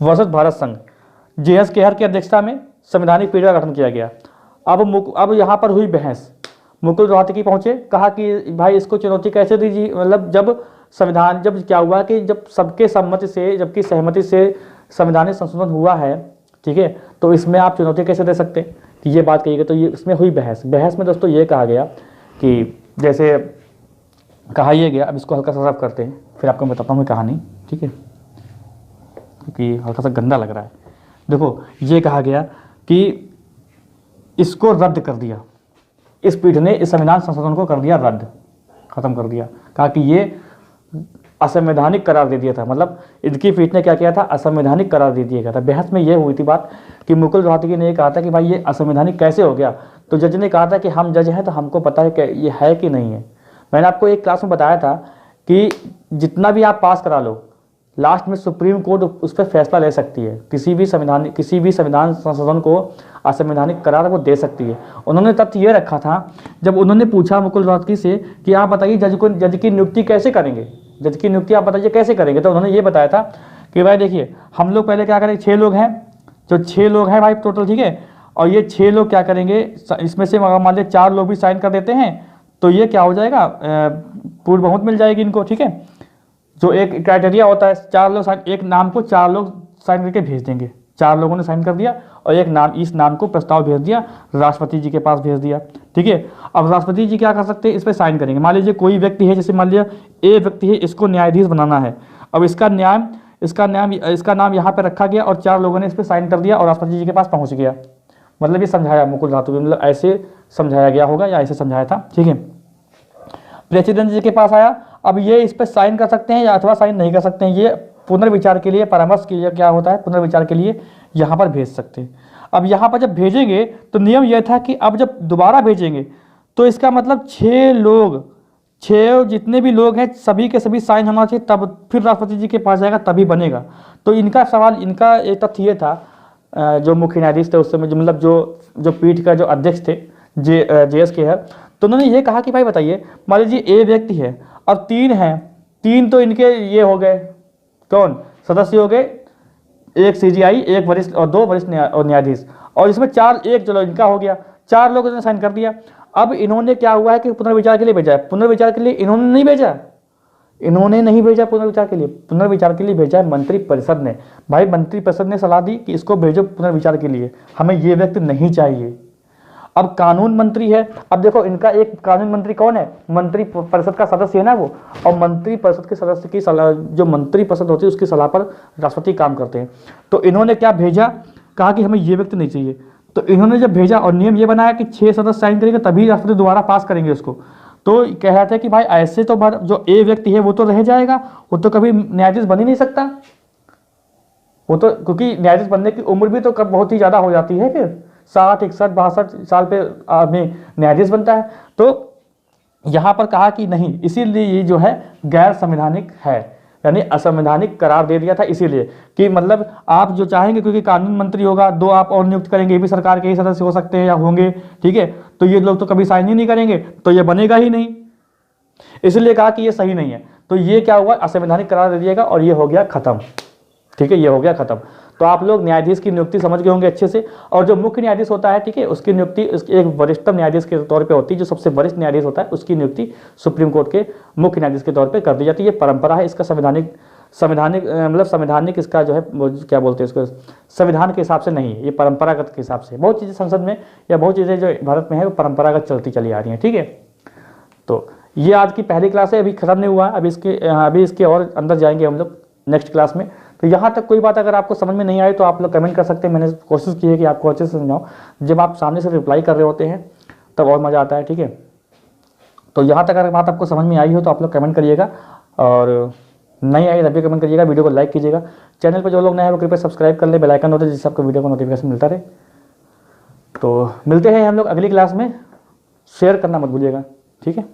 versus Bharat संघ, JS खेहर की अध्यक्षता में संवैधानिक पीठ का गठन किया गया। अब यहाँ पर हुई बहस, मुकुल रोहतगी पहुंचे, कहा कि भाई इसको चुनौती कैसे दीजिए, मतलब जब क्या हुआ कि जब सबके सम्मति से, जबकि सहमति से संवैधानिक संशोधन हुआ है, ठीक है, तो इसमें आप चुनौती कैसे दे सकते हैं, कि ये बात कही गई। तो ये इसमें हुई बहस में दोस्तों ये कहा गया कि जैसे कहा यह गया, अब इसको हल्का सा साफ करते हैं फिर आपको बताता हूँ कहानी, ठीक है, क्योंकि हल्का सा गंदा लग रहा है। देखो ये कहा गया कि इसको रद्द कर दिया, इस पीठ ने इस संविधान संशोधन को कर दिया रद्द, खत्म कर दिया, कहा कि ये असंवैधानिक करार दे दिया था। मतलब इनकी पीठ ने क्या किया था, असंवैधानिक करार दे दिया गया था। बहस में ये हुई थी बात कि मुकुल रोहतगी ने ये कहा था कि भाई ये असंवैधानिक कैसे हो गया, तो जज ने कहा था कि हम जज हैं तो हमको पता है कि ये है कि नहीं है। मैंने आपको एक क्लास में बताया था कि जितना भी आप पास करा लो, लास्ट में सुप्रीम कोर्ट उस पर फैसला ले सकती है, किसी भी संविधान संशोधन को असंवैधानिक करार वो दे सकती है। उन्होंने तथ्य ये रखा था, जब उन्होंने पूछा मुकुल रोहतगी से कि आप बताइए जज की नियुक्ति कैसे करेंगे, जज की नियुक्ति आप बताइए कैसे करेंगे, तो उन्होंने ये बताया था कि भाई देखिए हम लोग पहले क्या करेंगे, 6 लोग हैं, जो 6 लोग हैं भाई टोटल, ठीक है, और ये 6 लोग क्या करेंगे, इसमें से मान लीजिए 4 लोग भी साइन कर देते हैं तो ये क्या हो जाएगा, पूर्ण बहुमत मिल जाएगी इनको, ठीक है। जो एक क्राइटेरिया होता है, 4 लोग साइन, एक नाम को 4 लोग साइन करके भेज देंगे, 4 लोगों ने साइन कर दिया और एक नाम, इस नाम को प्रस्ताव भेज दिया, राष्ट्रपति जी के पास भेज दिया, ठीक है। अब राष्ट्रपति जी क्या कर सकते हैं, इस पर साइन करेंगे। मान लीजिए कोई व्यक्ति है, जैसे मान लिया ए व्यक्ति है, इसको न्यायाधीश बनाना है, अब इसका नाम यहाँ पे रखा गया और 4 लोगों ने इस पर साइन कर दिया और राष्ट्रपति जी के पास पहुँच गया। मतलब ये समझाया मुकुल रोहतगी, मतलब ऐसे समझाया गया होगा या ऐसे समझाया था, ठीक है। प्रेसिडेंट जी के पास आया, अब ये इस पर साइन कर सकते हैं या अथवा साइन नहीं कर सकते हैं, ये पुनर्विचार के लिए, परामर्श के लिए क्या होता है, पुनर्विचार के लिए यहाँ पर भेज सकते हैं। अब यहाँ पर जब भेजेंगे तो नियम यह था कि अब जब दोबारा भेजेंगे तो इसका मतलब 6 जितने भी लोग हैं सभी के सभी साइन होना चाहिए, तब फिर राष्ट्रपति जी के पास जाएगा तभी बनेगा। तो इनका सवाल, इनका एक तथ्य ये था, जो मुख्य न्यायाधीश थे उस समय, मतलब जो पीठ का जो अध्यक्ष थे JS खेहर, तो उन्होंने ये कहा कि भाई बताइए, मान लीजिए ए व्यक्ति है और 3 हैं, 3 तो इनके ये हो गए, कौन सदस्य हो गए, एक CGI, एक वरिष्ठ और 2 वरिष्ठ न्यायाधीश, और इसमें 4, एक चलो इनका हो गया, 4 लोगों ने साइन कर दिया। अब इन्होंने क्या हुआ है कि पुनर्विचार के लिए भेजा है, पुनर्विचार के लिए इन्होंने नहीं भेजा पुनर्विचार के लिए भेजा है मंत्रिपरिषद ने। भाई मंत्रिपरिषद ने सलाह दी कि इसको भेजो पुनर्विचार के लिए, हमें ये व्यक्ति नहीं चाहिए। अब कानून मंत्री है, अब देखो इनका एक कानून मंत्री कौन है, मंत्री परिषद का सदस्य है ना वो, और मंत्री परिषद के सदस्य की सलाह, जो मंत्री परिषद होती है उसकी सलाह पर राष्ट्रपति काम करते हैं। तो इन्होंने क्या भेजा, कहा कि हमें ये व्यक्ति नहीं चाहिए। तो इन्होंने जब भेजा और नियम ये बनाया कि 6 सदस्य साइन करेंगे तभी राष्ट्रपति दोबारा पास करेंगे उसको, तो कह रहे थे कि भाई ऐसे तो जो ए व्यक्ति है वो तो रह जाएगा, वो तो कभी न्यायाधीश बन ही नहीं सकता, वो तो, क्योंकि न्यायाधीश बनने की उम्र भी तो कब बहुत ही ज़्यादा हो जाती है, फिर 60, 61, 62 साल पे आदमी न्यायाधीश बनता है। तो यहाँ पर कहा कि नहीं, इसीलिए ये जो है गैर संवैधानिक है, यानी असंवैधानिक करार दे दिया था, इसीलिए कि मतलब आप जो चाहेंगे, क्योंकि कानून मंत्री होगा, 2 आप और नियुक्त करेंगे, ये भी सरकार के ही सदस्य हो सकते हैं या होंगे, ठीक है, तो ये लोग तो कभी साइन ही नहीं करेंगे, तो ये बनेगा ही नहीं, इसलिए कहा कि ये सही नहीं है। तो ये क्या हुआ, असंवैधानिक करार दे दिएगा और ये हो गया खत्म, ठीक है, ये हो गया खत्म। तो आप लोग न्यायाधीश की नियुक्ति समझ गए होंगे अच्छे से। और जो मुख्य न्यायाधीश होता है, ठीक है, उसकी नियुक्ति उसकी एक वरिष्ठतम न्यायाधीश के तौर पे होती है। जो सबसे वरिष्ठ न्यायाधीश होता है उसकी नियुक्ति सुप्रीम कोर्ट के मुख्य न्यायाधीश के तौर पे कर दी जाती है। ये परंपरा है, इसका संवैधानिक मतलब संवैधानिक इसका जो है वो क्या बोलते हैं इसको, संविधान के हिसाब से नहीं है, ये परंपरागत के हिसाब से। बहुत चीज़ें संसद में या बहुत चीज़ें जो भारत में है वो परंपरागत चलती चली आ रही हैं, ठीक है। तो ये आज की पहली क्लास है, अभी खत्म नहीं हुआ, अभी इसके और अंदर जाएंगे हम लोग नेक्स्ट क्लास में। तो यहाँ तक कोई बात अगर आपको समझ में नहीं आई तो आप लोग कमेंट कर सकते हैं। मैंने कोशिश की है कि आपको अच्छे से समझाऊँ। जब आप सामने से रिप्लाई कर रहे होते हैं तब और मज़ा आता है, ठीक है। तो यहाँ तक अगर बात आपको समझ में आई हो तो आप लोग कमेंट करिएगा, और नहीं आई तब भी कमेंट करिएगा। वीडियो को लाइक कीजिएगा। चैनल पर जो लोग नए हैं वो कृपया सब्सक्राइब कर ले, बेल आइकन होता है जिससे आपको वीडियो को नोटिफिकेशन मिलता रहे। तो मिलते हैं हम लोग अगली क्लास में। शेयर करना मत भूलिएगा, ठीक है।